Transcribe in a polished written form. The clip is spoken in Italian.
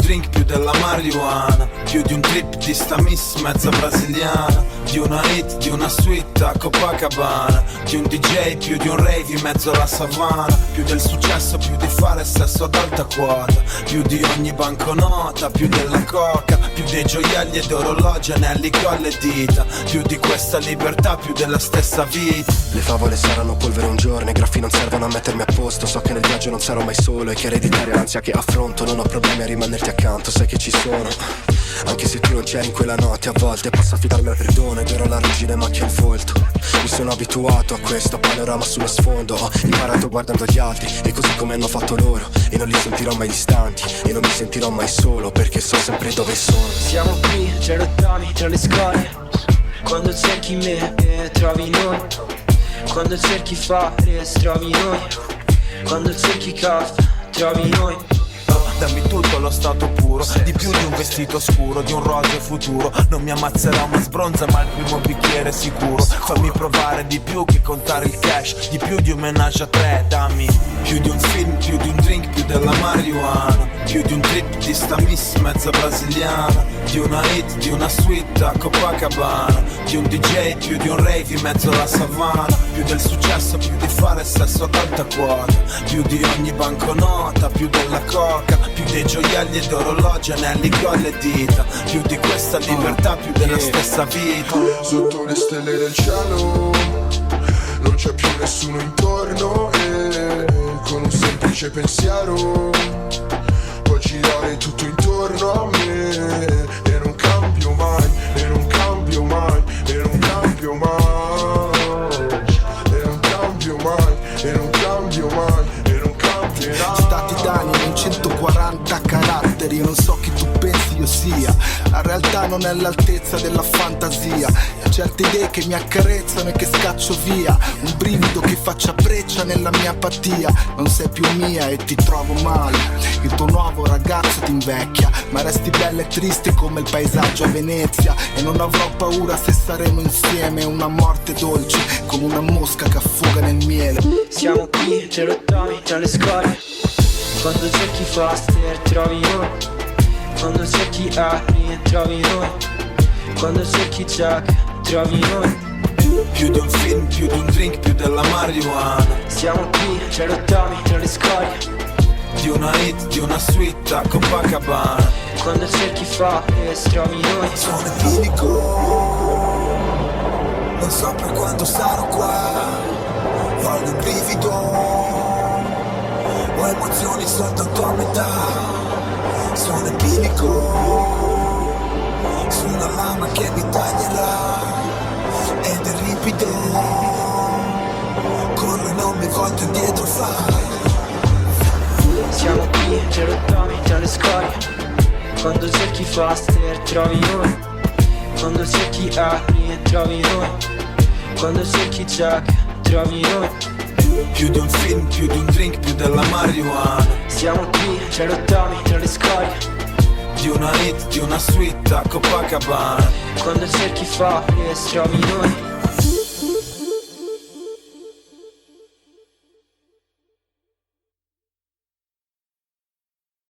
drink, più della marijuana, più di un trip di sta miss mezza brasiliana, di una hit, di una suite a Copacabana, di un DJ, più di un rave in mezzo alla savana, più del successo, più di fare sesso ad alta quota, più di ogni banconota, più della coca, più dei gioielli ed orologi, anelli, colle e dita, più di questa libertà, più della stessa vita. Le favole saranno polvere un giorno, i graffi non servono a mettermi a posto. So che nel viaggio non sarò mai solo e che ereditare l'ansia che affronto. Non ho problemi a rimanerti accanto, sai che ci sono. Anche se tu non c'eri in quella notte, a volte posso affidarmi al perdono ed ero la ruggine macchia in volto. Mi sono abituato a questo panorama sullo sfondo. Ho imparato guardando gli altri e così come hanno fatto loro. E non li sentirò mai distanti e non mi sentirò mai solo, perché so sempre dove sono. Siamo qui, tra rottami, tra le scuole. Quando cerchi me, trovi noi. Quando cerchi fare, trovi noi. Quando cerchi caffè, trovi noi. Dammi tutto allo stato puro, di più di un vestito scuro, di un roseo futuro. Non mi ammazzerà una sbronza, ma il primo bicchiere sicuro. Fammi provare di più che contare il cash, di più di un menage a tre. Dammi più di un film, più di un drink, più della marijuana, più di un trip di sta miss mezza brasiliana, di una hit, di una suite a Copacabana, di un DJ, più di un rave in mezzo alla savana, più del successo, più di fare sesso ad alta quota, più di ogni banconota, più della coca, più dei gioielli ed orologi, anelli, colle e dita, più di questa libertà, più della stessa vita. Sotto le stelle del cielo non c'è più nessuno intorno e con un semplice pensiero puoi girare tutto intorno a me e non cambio mai, e non cambio mai, e non cambio mai, e non cambio mai, e non cambio mai, e non cambierà. Stati d'animo in 140 caratteri, non so chi tu pensi io sia. La realtà non è all'altezza della fantasia. Certe idee che mi accarezzano e che scaccio via. Un brivido che faccia breccia nella mia apatia. Non sei più mia e ti trovo male. Il tuo nuovo ragazzo ti invecchia, ma resti bella e triste come il paesaggio a Venezia. E non avrò paura se saremo insieme. Una morte dolce come una mosca che affoga nel miele. Siamo qui, tra rottami, tra le scuole. Quando cerchi faster, trovi noi. Quando cerchi Ari, trovi noi. Quando cerchi Jack, trovi noi. Più di un film, più di un drink, più della marijuana. Siamo qui, tra rottami, tra le scorie. Di una hit, di una suite a Copacabana. Quando cerchi fare, trovi noi. Sono etilico, non so per quando sarò qua. Voglio un brivido, ho emozioni soltanto a metà. Sono etilico, su una lama che mi taglierà. Ed è ripido, corro e non mi volto indietro fa. Siamo qui, tra rottami, tra le scorie. Quando cerchi faster, trovi noi. Quando cerchi Ari, trovi noi. Quando cerchi Jack, trovi noi. Più di un film, più di un drink, più della marijuana. Siamo qui, tra rottami, tra le scorie. Di una hit, di una suite a Copacabana. Quando cerchi fare, trovi noi.